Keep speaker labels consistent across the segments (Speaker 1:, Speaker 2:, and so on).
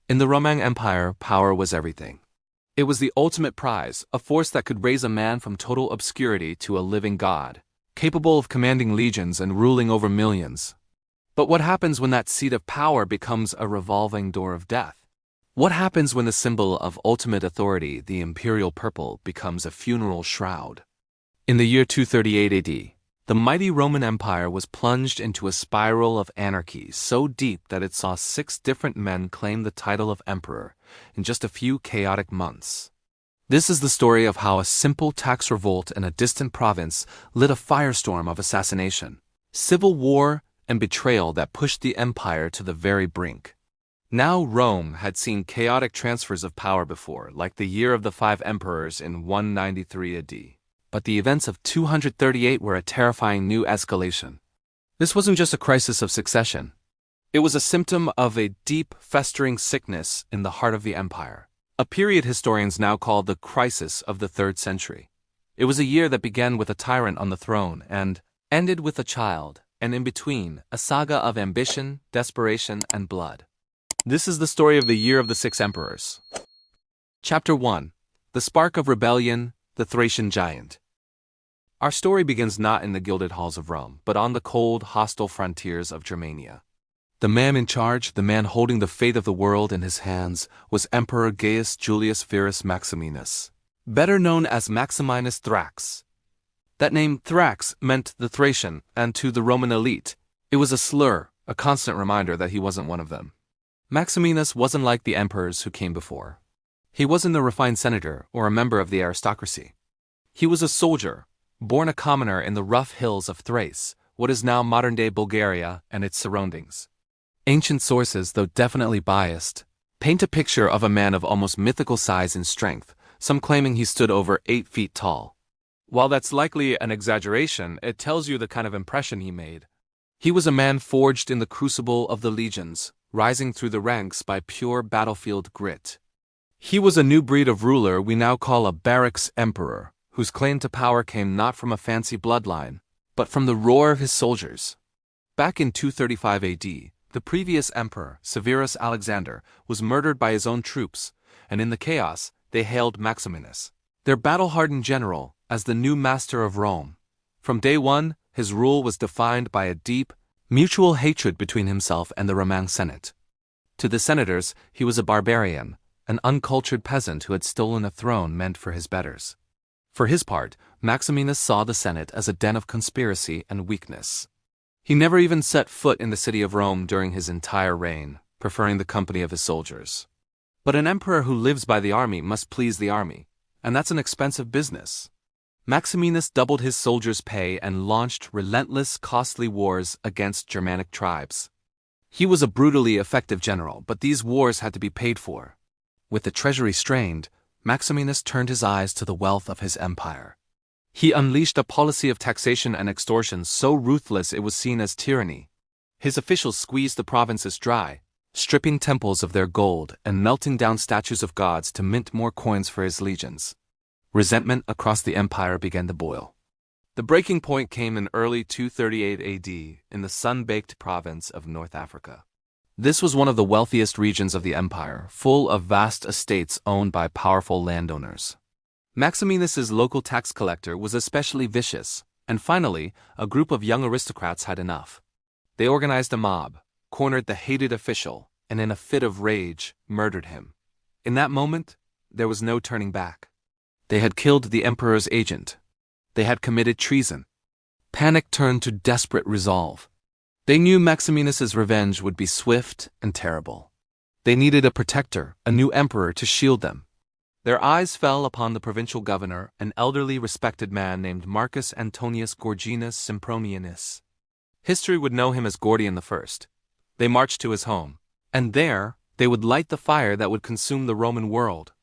Speaker 1: In the Roman Empire, power was everything. It was the ultimate prize, a force that could raise a man from total obscurity to a living god, capable of commanding legions and ruling over millions. But what happens when that seat of power becomes a revolving door of death? What happens when the symbol of ultimate authority, the imperial purple, becomes a funeral shroud? In the year 238 AD, the mighty Roman Empire was plunged into a spiral of anarchy so deep that it saw 6 different men claim the title of emperor in just a few chaotic months. This is the story of how a simple tax revolt in a distant province lit a firestorm of assassination, civil war, and betrayal that pushed the empire to the very brink. Now Rome had seen chaotic transfers of power before, like the year of the 5 emperors in 193 AD. But the events of 238 were a terrifying new escalation. This wasn't just a crisis of succession. It was a symptom of a deep, festering sickness in the heart of the empire, a period historians now call the crisis of the 3rd century. It was a year that began with a tyrant on the throne and ended with a child, and in between, a saga of ambition, desperation, and blood. This is the story of the year of the 6 emperors. Chapter 1. The Spark of Rebellion, the Thracian Giant. Our story begins not in the gilded halls of Rome, but on the cold, hostile frontiers of Germania. The man in charge, the man holding the fate of the world in his hands, was Emperor Gaius Julius Verus Maximinus, better known as Maximinus Thrax. That name Thrax meant the Thracian, and to the Roman elite, it was a slur, a constant reminder that he wasn't one of them. Maximinus wasn't like the emperors who came before. He wasn't a refined senator or a member of the aristocracy. He was a soldier, born a commoner in the rough hills of Thrace, what is now modern-day Bulgaria and its surroundings. Ancient sources, though definitely biased, paint a picture of a man of almost mythical size and strength, some claiming he stood over 8 feet tall. While that's likely an exaggeration, it tells you the kind of impression he made. He was a man forged in the crucible of the legions, rising through the ranks by pure battlefield grit. He was a new breed of ruler we now call a barracks emperor, whose claim to power came not from a fancy bloodline, but from the roar of his soldiers. Back in 235 AD, the previous emperor, Severus Alexander, was murdered by his own troops, and in the chaos, they hailed Maximinus, their battle-hardened general, as the new master of Rome. From day one, his rule was defined by a deep, mutual hatred between himself and the Roman Senate. To the senators, he was a barbarian, an uncultured peasant who had stolen a throne meant for his betters. For his part, Maximinus saw the Senate as a den of conspiracy and weakness. He never even set foot in the city of Rome during his entire reign, preferring the company of his soldiers. But an emperor who lives by the army must please the army, and that's an expensive business. Maximinus doubled his soldiers' pay and launched relentless, costly wars against Germanic tribes. He was a brutally effective general, but these wars had to be paid for. With the treasury strained, Maximinus turned his eyes to the wealth of his empire. He unleashed a policy of taxation and extortion so ruthless it was seen as tyranny. His officials squeezed the provinces dry, stripping temples of their gold and melting down statues of gods to mint more coins for his legions. Resentment across the empire began to boil. The breaking point came in early 238 AD in the sun-baked province of North Africa. This was one of the wealthiest regions of the empire, full of vast estates owned by powerful landowners. Maximinus's local tax collector was especially vicious, and finally, a group of young aristocrats had enough. They organized a mob, cornered the hated official, and in a fit of rage, murdered him. In that moment, there was no turning back. They had killed the emperor's agent. They had committed treason. Panic turned to desperate resolve. They knew Maximinus's revenge would be swift and terrible. They needed a protector, a new emperor to shield them. Their eyes fell upon the provincial governor, an elderly, respected man named Marcus Antonius Gorgianus Sempronianus. History would know him as Gordian I. They marched to his home, and there they would light the fire that would consume the Roman world.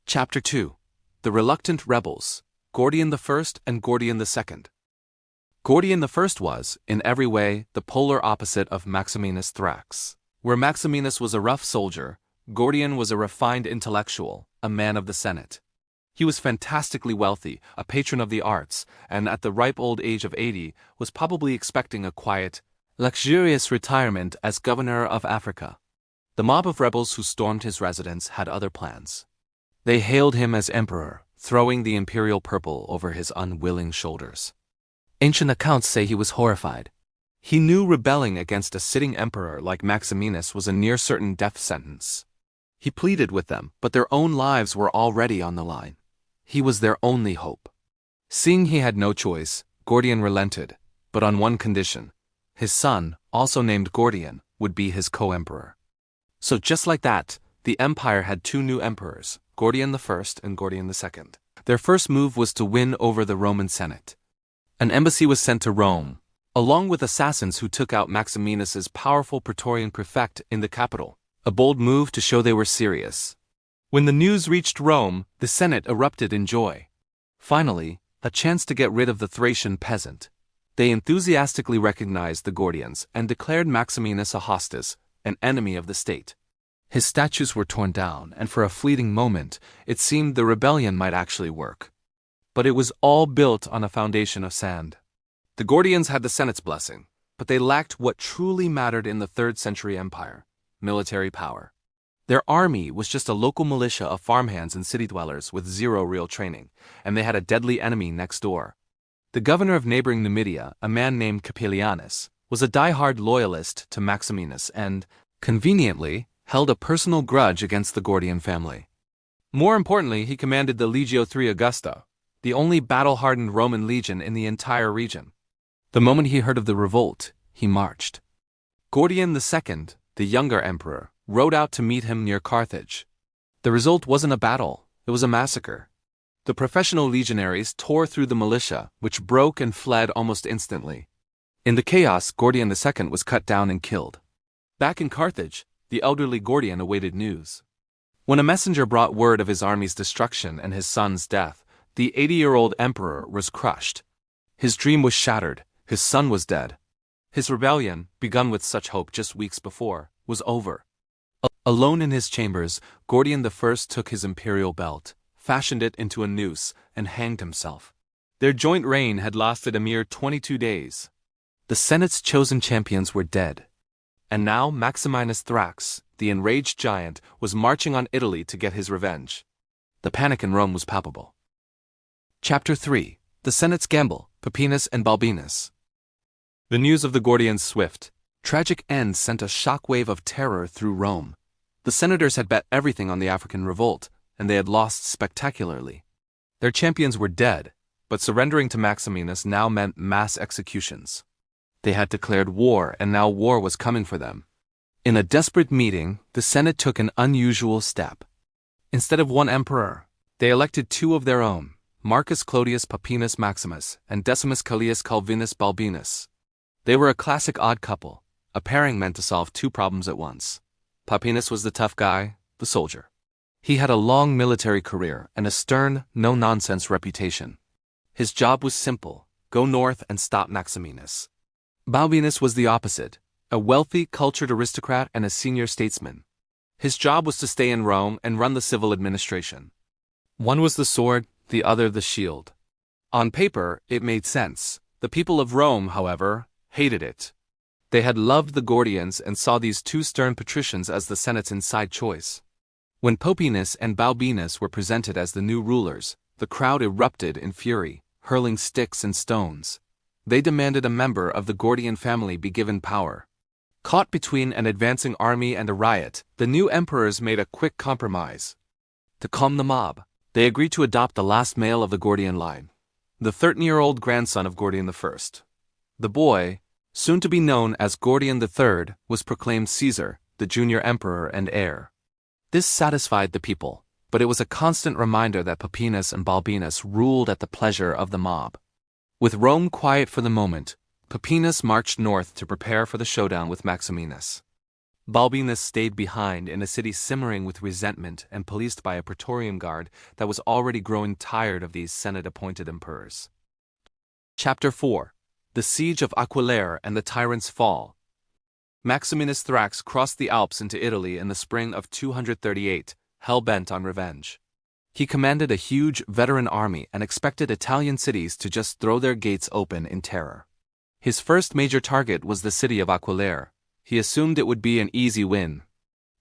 Speaker 1: Chapter 2. The Reluctant Rebels, Gordian I and Gordian II. Gordian I was, in every way, the polar opposite of Maximinus Thrax. Where Maximinus was a rough soldier, Gordian was a refined intellectual, a man of the Senate. He was fantastically wealthy, a patron of the arts, and at the ripe old age of 80, was probably expecting a quiet, luxurious retirement as governor of Africa. The mob of rebels who stormed his residence had other plans. They hailed him as emperor, throwing the imperial purple over his unwilling shoulders. Ancient accounts say he was horrified. He knew rebelling against a sitting emperor like Maximinus was a near-certain death sentence. He pleaded with them, but their own lives were already on the line. He was their only hope. Seeing he had no choice, Gordian relented, but on one condition. His son, also named Gordian, would be his co-emperor. So just like that, the empire had two new emperors, Gordian I and Gordian II. Their first move was to win over the Roman Senate. An embassy was sent to Rome, along with assassins who took out Maximinus's powerful Praetorian prefect in the capital, a bold move to show they were serious. When the news reached Rome, the Senate erupted in joy. Finally, a chance to get rid of the Thracian peasant. They enthusiastically recognized the Gordians and declared Maximinus a hostis, an enemy of the state. His statues were torn down, and for a fleeting moment, it seemed the rebellion might actually work. But it was all built on a foundation of sand. The Gordians had the Senate's blessing, but they lacked what truly mattered in the 3rd century empire: military power. Their army was just a local militia of farmhands and city dwellers with zero real training, and they had a deadly enemy next door. The governor of neighboring Numidia, a man named Capelianus, was a die-hard loyalist to Maximinus and, conveniently, held a personal grudge against the Gordian family. More importantly, he commanded the Legio III Augusta, the only battle-hardened Roman legion in the entire region. The moment he heard of the revolt, he marched. Gordian II, the younger emperor, rode out to meet him near Carthage. The result wasn't a battle, it was a massacre. The professional legionaries tore through the militia, which broke and fled almost instantly. In the chaos, Gordian II was cut down and killed. Back in Carthage, the elderly Gordian awaited news. When a messenger brought word of his army's destruction and his son's death, the 80-year-old emperor was crushed. His dream was shattered, his son was dead. His rebellion, begun with such hope just weeks before, was over. Alone in his chambers, Gordian I took his imperial belt, fashioned it into a noose, and hanged himself. Their joint reign had lasted a mere 22 days. The Senate's chosen champions were dead. And now Maximinus Thrax, the enraged giant, was marching on Italy to get his revenge. The panic in Rome was palpable. Chapter 3: The Senate's Gamble, Peppinus and Balbinus. The news of the Gordians' swift, tragic end sent a shockwave of terror through Rome. The senators had bet everything on the African revolt, and they had lost spectacularly. Their champions were dead, but surrendering to Maximinus now meant mass executions. They had declared war, and now war was coming for them. In a desperate meeting, the Senate took an unusual step. Instead of one emperor, they elected two of their own, Marcus Clodius Peppinus Maximus and Decimus Callius Calvinus Balbinus. They were a classic odd couple, a pairing meant to solve two problems at once. Peppinus was the tough guy, the soldier. He had a long military career and a stern, no-nonsense reputation. His job was simple: go north and stop Maximinus. Balbinus was the opposite, a wealthy, cultured aristocrat and a senior statesman. His job was to stay in Rome and run the civil administration. One was the sword, the other the shield. On paper, it made sense. The people of Rome, however, hated it. They had loved the Gordians and saw these two stern patricians as the Senate's inside choice. When Peppinus and Balbinus were presented as the new rulers, the crowd erupted in fury, hurling sticks and stones. They demanded a member of the Gordian family be given power. Caught between an advancing army and a riot, the new emperors made a quick compromise. To calm the mob, they agreed to adopt the last male of the Gordian line, the 13-year-old grandson of Gordian I. The boy, soon to be known as Gordian III, was proclaimed Caesar, the junior emperor and heir. This satisfied the people, but it was a constant reminder that Peppinus and Balbinus ruled at the pleasure of the mob. With Rome quiet for the moment, Peppinus marched north to prepare for the showdown with Maximinus. Balbinus stayed behind in a city simmering with resentment and policed by a Praetorian guard that was already growing tired of these Senate-appointed emperors. Chapter 4: The Siege of Aquileia and the Tyrant's Fall. Maximinus Thrax crossed the Alps into Italy in the spring of 238, hell-bent on revenge. He commanded a huge, veteran army and expected Italian cities to just throw their gates open in terror. His first major target was the city of Aquileia. He assumed it would be an easy win.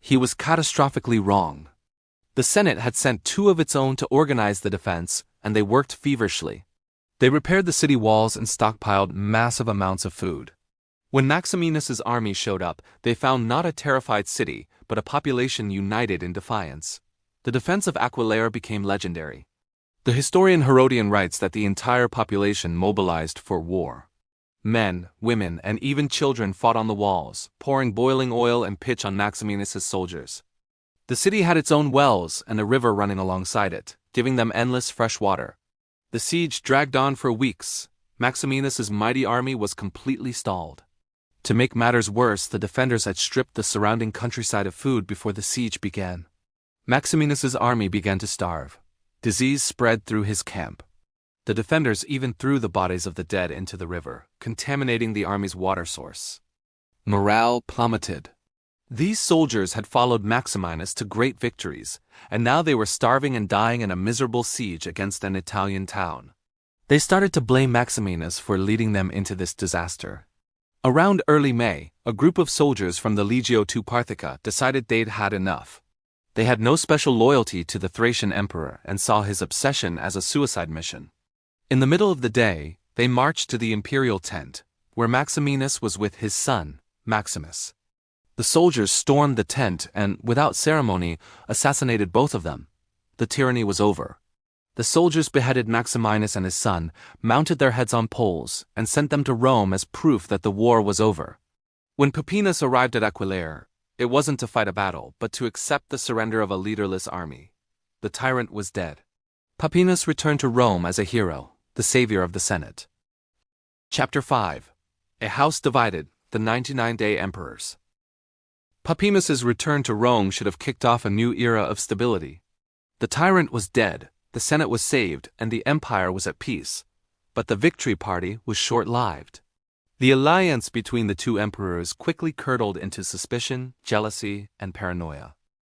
Speaker 1: He was catastrophically wrong. The Senate had sent 2 of its own to organize the defense, and they worked feverishly. They repaired the city walls and stockpiled massive amounts of food. When Maximinus's army showed up, they found not a terrified city, but a population united in defiance. The defense of Aquileia became legendary. The historian Herodian writes that the entire population mobilized for war. Men, women, and even children fought on the walls, pouring boiling oil and pitch on Maximinus's soldiers. The city had its own wells and a river running alongside it, giving them endless fresh water. The siege dragged on for weeks. Maximinus's mighty army was completely stalled. To make matters worse, the defenders had stripped the surrounding countryside of food before the siege began. Maximinus's army began to starve. Disease spread through his camp. The defenders even threw the bodies of the dead into the river, contaminating the army's water source. Morale plummeted. These soldiers had followed Maximinus to great victories, and now they were starving and dying in a miserable siege against an Italian town. They started to blame Maximinus for leading them into this disaster. Around early May, a group of soldiers from the Legio II Parthica decided they'd had enough. They had no special loyalty to the Thracian emperor and saw his obsession as a suicide mission. In the middle of the day, they marched to the imperial tent, where Maximinus was with his son, Maximus. The soldiers stormed the tent and, without ceremony, assassinated both of them. The tyranny was over. The soldiers beheaded Maximinus and his son, mounted their heads on poles, and sent them to Rome as proof that the war was over. When Pupienus arrived at Aquileia, it wasn't to fight a battle, but to accept the surrender of a leaderless army. The tyrant was dead. Pupienus returned to Rome as a hero, the savior of the Senate. Chapter 5. A House Divided, the 99-Day Emperors. Pupienus's return to Rome should have kicked off a new era of stability. The tyrant was dead, the Senate was saved, and the empire was at peace. But the victory party was short-lived. The alliance between the 2 emperors quickly curdled into suspicion, jealousy, and paranoia.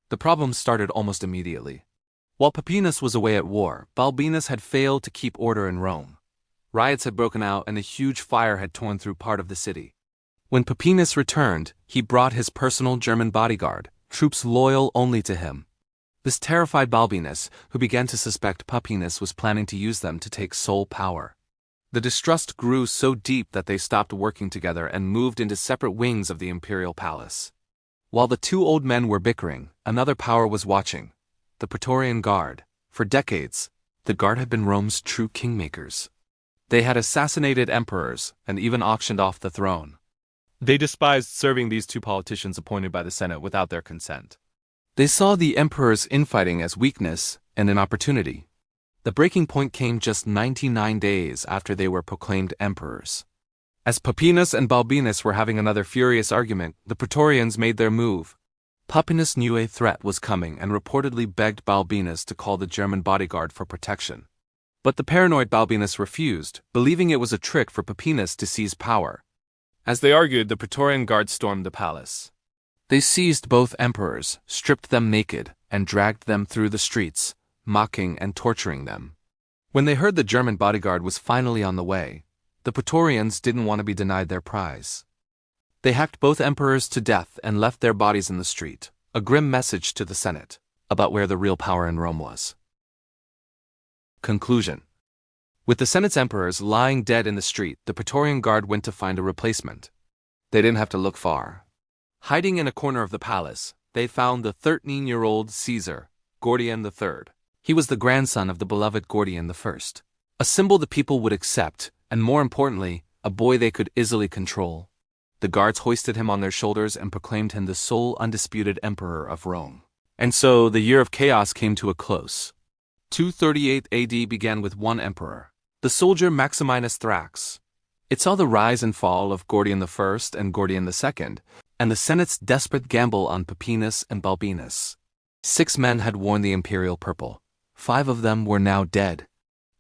Speaker 1: The problems started almost immediately. While Pupienus was away at war, Balbinus had failed to keep order in Rome. Riots had broken out and a huge fire had torn through part of the city. When Pupienus returned, he brought his personal German bodyguard, troops loyal only to him. This terrified Balbinus, who began to suspect Pupienus was planning to use them to take sole power. The distrust grew so deep that they stopped working together and moved into separate wings of the imperial palace. While the 2 old men were bickering, another power was watching: the Praetorian Guard. For decades, the Guard had been Rome's true kingmakers. They had assassinated emperors and even auctioned off the throne. They despised serving these 2 politicians appointed by the Senate without their consent. They saw the emperor's infighting as weakness and an opportunity. The breaking point came just 99 days after they were proclaimed emperors. As Pupienus and Balbinus were having another furious argument, the Praetorians made their move. Pupienus knew a threat was coming and reportedly begged Balbinus to call the German bodyguard for protection. But the paranoid Balbinus refused, believing it was a trick for Pupienus to seize power. As they argued, the Praetorian Guard stormed the palace. They seized both emperors, stripped them naked, and dragged them through the streets, mocking and torturing them. When they heard the German bodyguard was finally on the way, the Praetorians didn't want to be denied their prize. They hacked both emperors to death and left their bodies in the street, a grim message to the Senate about where the real power in Rome was. Conclusion. With the Senate's emperors lying dead in the street, the Praetorian Guard went to find a replacement. They didn't have to look far. Hiding in a corner of the palace, they found the 13-year-old Caesar, Gordian III. He was the grandson of the beloved Gordian I, a symbol the people would accept, and more importantly, a boy they could easily control. The guards hoisted him on their shoulders and proclaimed him the sole undisputed emperor of Rome. And so the year of chaos came to a close. 238 AD began with one emperor, the soldier Maximinus Thrax. It saw the rise and fall of Gordian I and Gordian II, and the Senate's desperate gamble on Pupienus and Balbinus. 6 men had worn the imperial purple. 5 of them were now dead.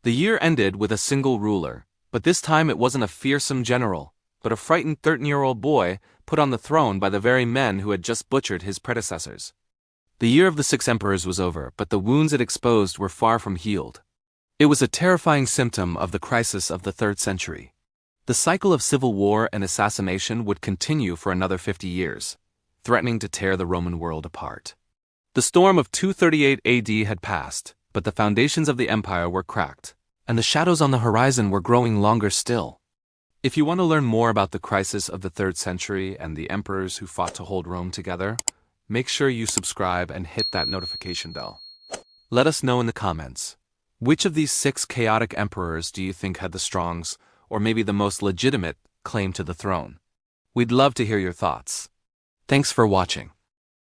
Speaker 1: The year ended with a single ruler, but this time it wasn't a fearsome general, but a frightened 13-year-old boy put on the throne by the very men who had just butchered his predecessors. The year of the 6 emperors was over, but the wounds it exposed were far from healed. It was a terrifying symptom of the crisis of the 3rd century. The cycle of civil war and assassination would continue for another 50 years. threatening to tear the Roman world apart. The storm of 238 AD had passed, but the foundations of the empire were cracked, and the shadows on the horizon were growing longer still. If you want to learn more about the crisis of the 3rd century and the emperors who fought to hold Rome together, make sure you subscribe and hit that notification bell. Let us know in the comments. Which of these 6 chaotic emperors do you think had the strongest, or maybe the most legitimate, claim to the throne? We'd love to hear your thoughts. Thanks for watching.